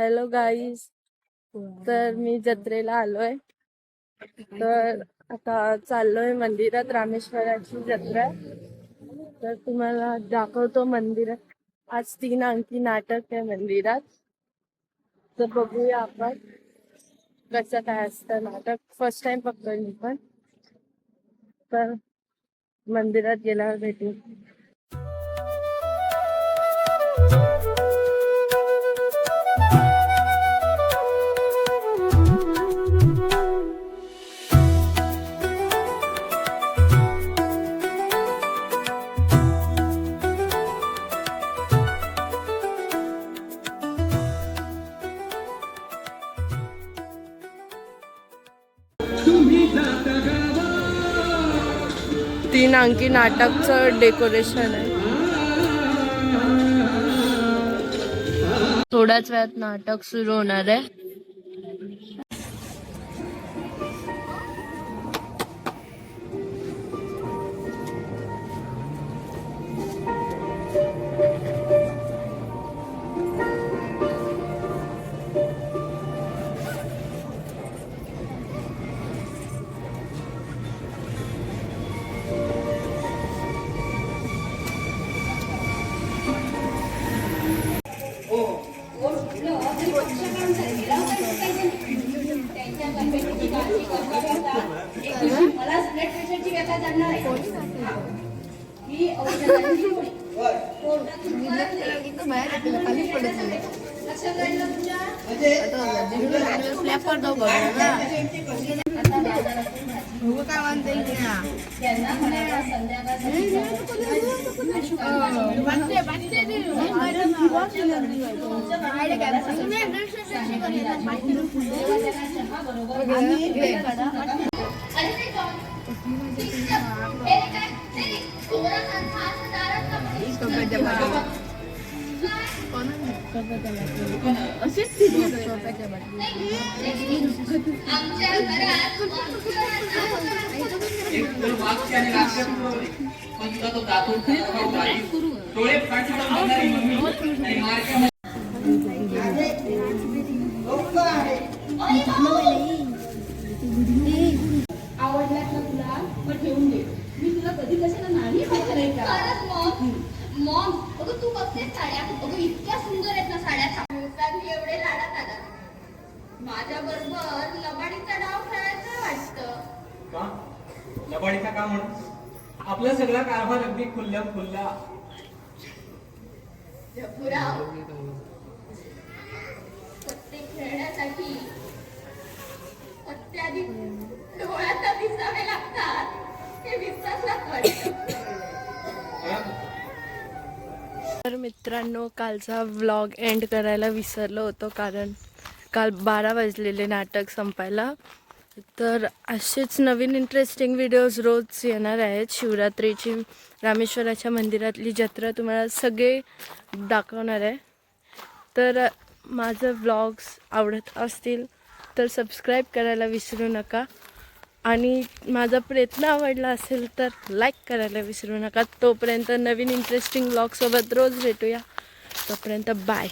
Hello guys, तर मी जत्रेला आलोय. तर आता चाललोय मंदिरात, रामेश्वराची जत्रा. तर तुम्हाला दाखवतो मंदिरात. आज 3 अंकी नाटक आहे मंदिरात. तर बघूया आपण कसं काय असतं नाटक. फर्स्ट टाइम बघतोय मी पण. तर मंदिरात गेल्यावर भेटू. तीन अंकी नाटकचं डेकोरेशन आहे. थोड्याच वेळात नाटक सुरू होणार आहे. आवडल्यात ना तुला मग ठेवून दे. मी तुला कधी कशाला नाही पाहिजे का? मॉम अगं तू बघतेस साड्या, अगं इतक्या सुंदर आहेत ना साड्या. एवढे लाडात आला. माझ्या बरोबर लबाडीचा डाव खेळायचं वाटतं का? लबाडीचा का म्हणून? आपला सगळा कारभार अगदी खुल्ल्या खुल्ला. जपुराव सत्ते खेळण्यासाठी अत्याधिक डोळ्यात दिसावे लागतात. हे विसरलाच वाटतं. तर मित्रांनो, कालचा व्लॉग एंड करायला विसरलो होतो, कारण काल 12 वाजलेले नाटक संपायला. तर असेच नवीन इंटरेस्टिंग व्हिडिओज रोज येणार आहेत. शिवरात्रीची रामेश्वराच्या मंदिरातली जत्रा तुम्हाला सगळे दाखवणार आहे. तर माझं व्लॉग्स आवडत असतील तर सबस्क्राईब करायला विसरू नका. आणि माझा प्रयत्न आवडला असेल तर लाईक करायला विसरू नका. तोपर्यंत नवीन इंटरेस्टिंग व्लॉगसोबत रोज भेटूया. तोपर्यंत बाय.